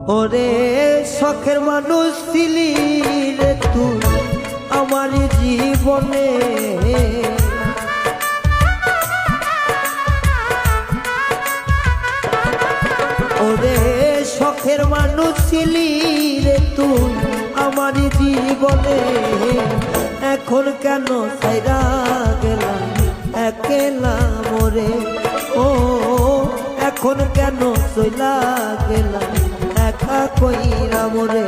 ওরে শখের মানুষ ছিলি রে তুই আমার জীবনে, ওরে শখের মানুষ ছিলি রে তুই আমার জীবনে। এখন কেন সাইরা গেলাম একলা মোরে, ও এখন কেন চইলা গেলাম একা কইরা মোরে।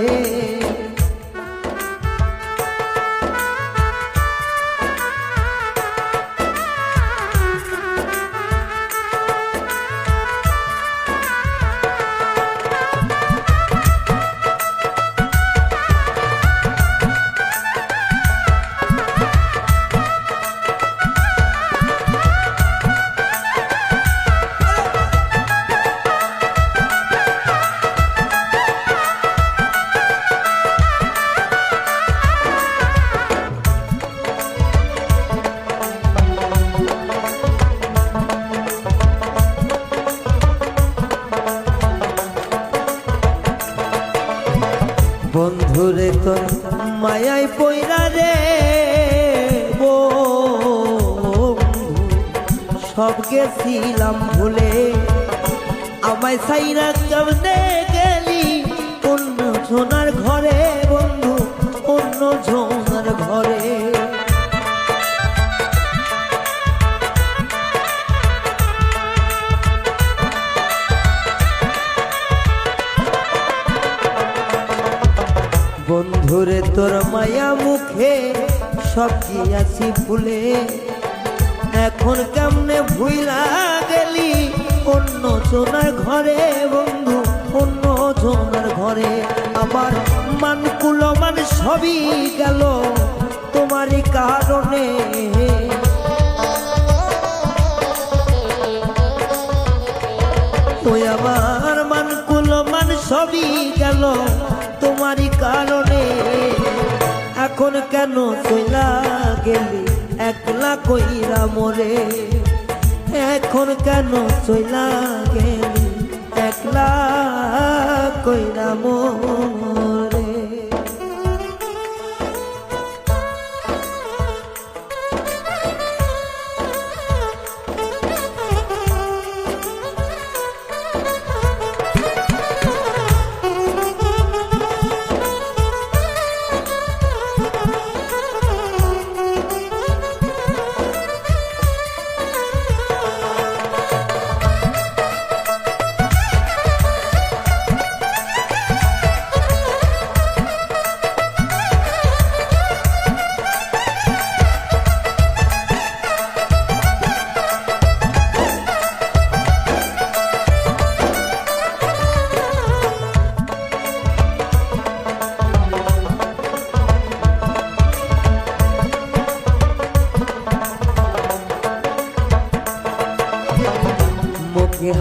বন্ধুরে তোর মায়াই পয়রা রে বন্ধু, সব গেছিলাম ভুলে, আমায় সাইরা কেমনে গেলি অন্য সোনার ঘরে বন্ধু, অন্য সোনার ঘরে। বন্ধুরে তোর মায়া মুখে সব গিয়াছি ভুলে, এখন কেমনে ভুইলা গেলি অন্য সোনার ঘরে বন্ধু, অন্য সোনার ঘরে। আমার মান কুলমান সবই গেল তোমারই কারণে, ওই আমার মান কুলমান সবই গেল তোমারই কারণে। এখন কেন চইলা গেলি একলা কইরা মোরে, এখন কেন চইলা গেলি একলা কইরা মোরে।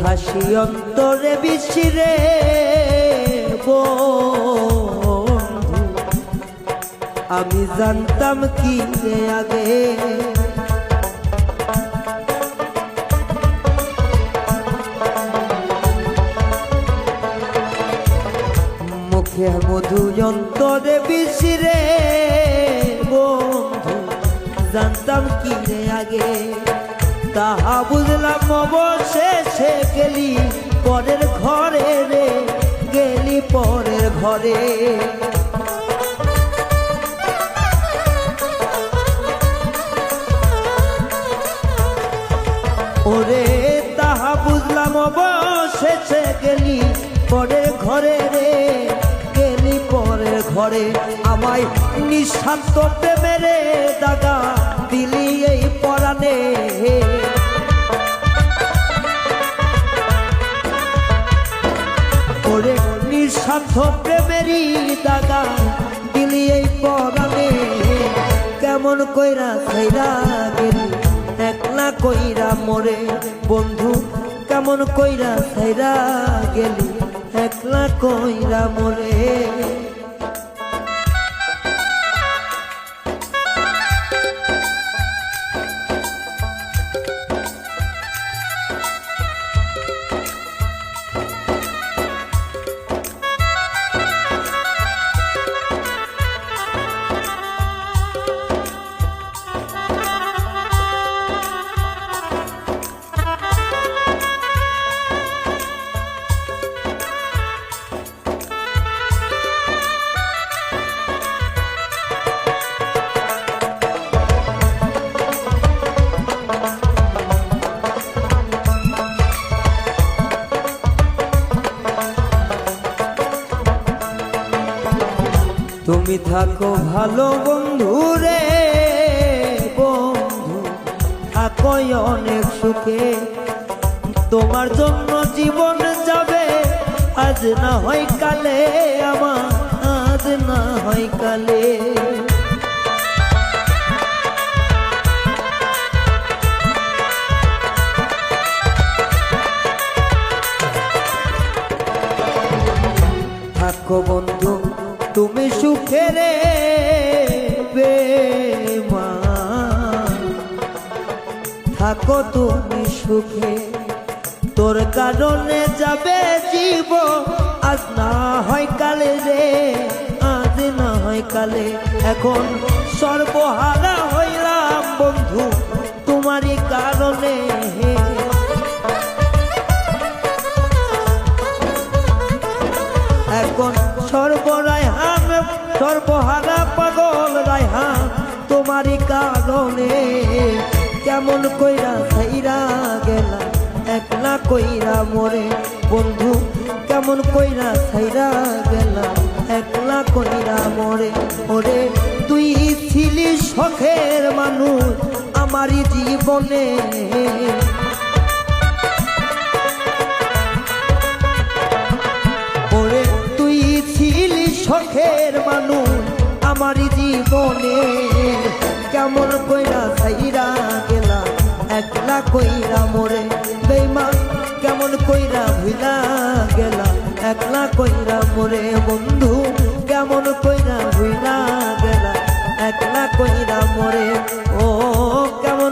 হাসি অন্তরে বিছিরে বন্ধু, আমি জানতাম কি রে আগে, মুখে মধু অন্তরে বিছিরে বন্ধু, জানতাম কি রে আগে। তাহা বুঝলাম অবশেষে গেলি পরের ঘরে রে, গেলি পরের ঘরে। ওরে তাহা বুঝলাম অবশেষে গেলি পরের ঘরে রে, গেলি পরের ঘরে। আমায় নিঃস্বার্থ প্রেমেরে দাগা দিলি এই পরাণে, ওরে নিঃস্বার্থ প্রেমেরই দাগা দিলি এই পরাণে। কেমন কইরা ছাইরা গেলি একলা কইরা মোরে বন্ধু, কেমন কইরা ছাইরা গেলি একলা কইরা মোরে। তুমি থাকো ভালো বন্ধু রে বন্ধু, থাকো অনেক সুখে। তোমার জন্য জীবন যাবে আজ না হয় কালে, আমার আজ না হয় কালে। থাকো বন্ধু তুমি সুখে রে বেমান, থাকো তুমি সুখে। তোর কারণে যাবে জীবন আজ না হয় কালে রে, আজ না হয় কালে। এখন সর্বহারা হইলাম বন্ধু তোমারই কারণে। এখন সর্বরায়হান সর্বহারা পাগল রায়হান তোমারই কারণে। কেমন কইরা ছাইরা গেলা একলা কইরা মোরে বন্ধু, কেমন কইরা ছাইরা গেলা একলা কইরা মোরে। ওরে তুই ছিলি শখের মানুষ আমারই জীবনে, ওরে তুই ছিলি শখের মানুষ আমারই জীবনে। কেমন কইরা ছাইরা গেলা একলা কইরা মোরে বেঈমান, কেমন কইরা ভুইলা গেলা একলা কইরা মোরে বন্ধু, কেমন কইরা ভুইলা গেলা একলা কইরা মোরে। ও কেমন